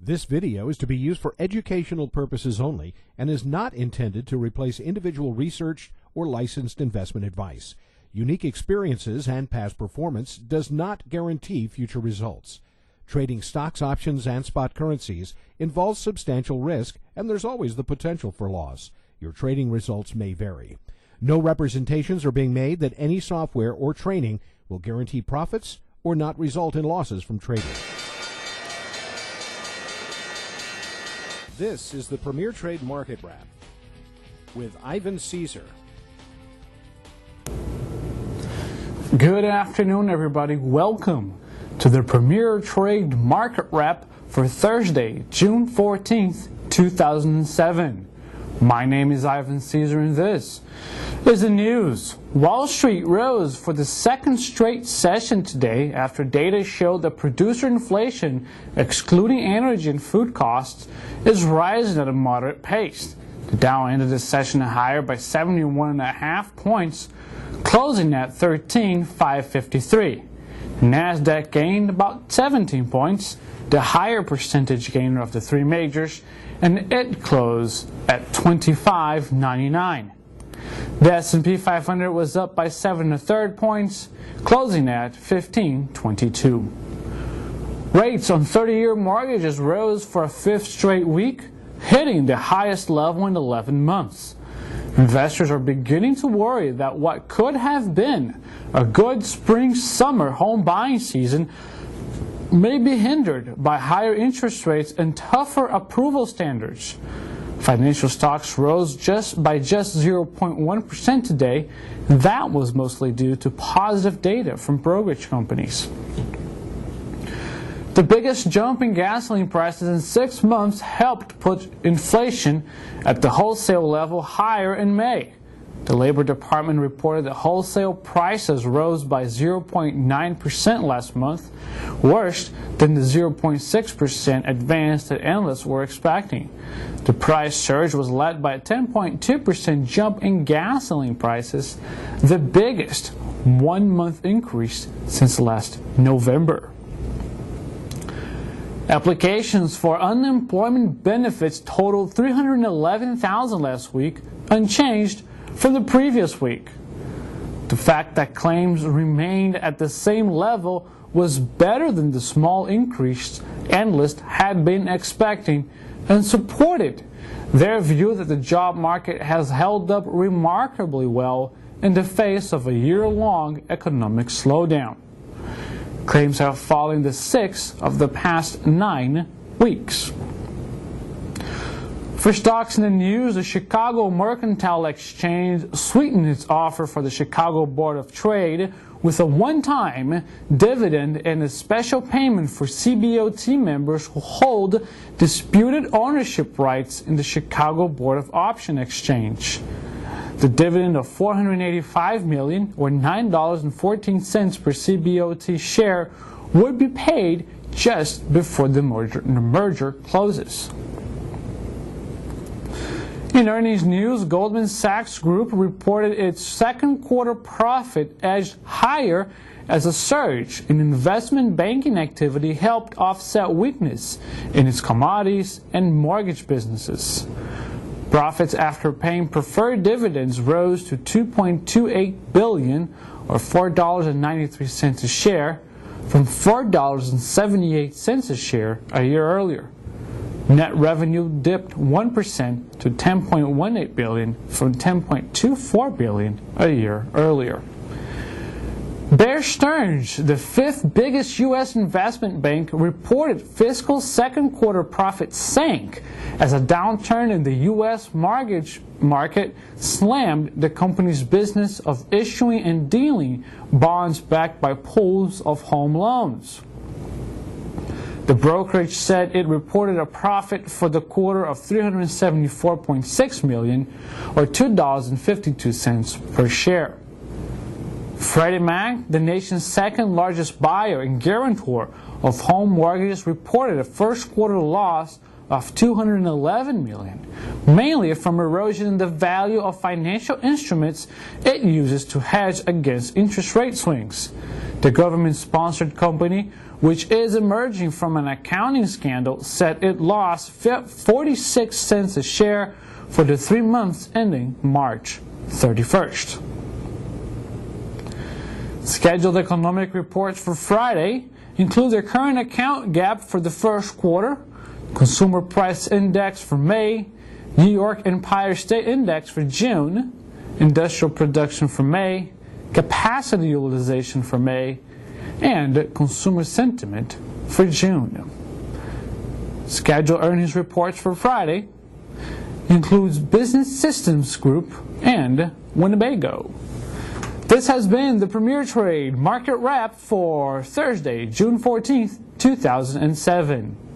This video is to be used for educational purposes only and is not intended to replace individual research or licensed investment advice. Unique experiences and past performance does not guarantee future results. Trading stocks, options, and spot currencies involves substantial risk, and there's always the potential for loss. Your trading results may vary. No representations are being made that any software or training will guarantee profits or not result in losses from trading. This is the Premier Trade Market Wrap with Ivan Caesar. Good afternoon, everybody. Welcome to the Premier Trade Market Wrap for Thursday, June 14th, 2007. My name is Ivan Caesar, and this is the news. Wall Street rose for the second straight session today after data showed that producer inflation, excluding energy and food costs, is rising at a moderate pace. The Dow ended the session higher by 71.5 points, closing at 13,553. NASDAQ gained about 17 points, the higher percentage gainer of the three majors, and it closed at 25.99. The S&P 500 was up by 7 1/3 points, closing at 1522. Rates on 30-year mortgages rose for a fifth straight week, hitting the highest level in 11 months. Investors are beginning to worry that what could have been a good spring-summer home buying season may be hindered by higher interest rates and tougher approval standards. Financial stocks rose by just 0.1% today. That was mostly due to positive data from brokerage companies. The biggest jump in gasoline prices in 6 months helped put inflation at the wholesale level higher in May. The Labor Department reported that wholesale prices rose by 0.9% last month, worse than the 0.6% advance that analysts were expecting. The price surge was led by a 10.2% jump in gasoline prices, the biggest one-month increase since last November. Applications for unemployment benefits totaled 311,000 last week, unchanged from the previous week. The fact that claims remained at the same level was better than the small increase analysts had been expecting and supported their view that the job market has held up remarkably well in the face of a year-long economic slowdown. Claims have fallen the 6th of the past 9 weeks. For stocks in the news, the Chicago Mercantile Exchange sweetened its offer for the Chicago Board of Trade with a one-time dividend and a special payment for CBOT members who hold disputed ownership rights in the Chicago Board of Option Exchange. The dividend of $485 million, or $9.14 per CBOT share, would be paid just before the merger closes. In earnings news, Goldman Sachs Group reported its second quarter profit edged higher as a surge in investment banking activity helped offset weakness in its commodities and mortgage businesses. Profits after paying preferred dividends rose to $2.28 billion, or $4.93 a share, from $4.78 a share a year earlier. Net revenue dipped 1% to $10.18 billion from $10.24 billion a year earlier. Bear Stearns, the fifth biggest U.S. investment bank, reported fiscal second quarter profits sank as a downturn in the U.S. mortgage market slammed the company's business of issuing and dealing bonds backed by pools of home loans. The brokerage said it reported a profit for the quarter of $374.6 million, or $2.52 per share. Freddie Mac, the nation's second largest buyer and guarantor of home mortgages, reported a first quarter loss of $211 million, mainly from erosion in the value of financial instruments it uses to hedge against interest rate swings. The government-sponsored company, which is emerging from an accounting scandal, said it lost 46 cents a share for the 3 months ending March 31st. Scheduled economic reports for Friday include the current account gap for the first quarter, Consumer Price Index for May, New York Empire State Index for June, Industrial Production for May, Capacity Utilization for May, and Consumer Sentiment for June. Scheduled earnings reports for Friday includes Business Systems Group and Winnebago. This has been the Premier Trade Market Wrap for Thursday, June 14th, 2007.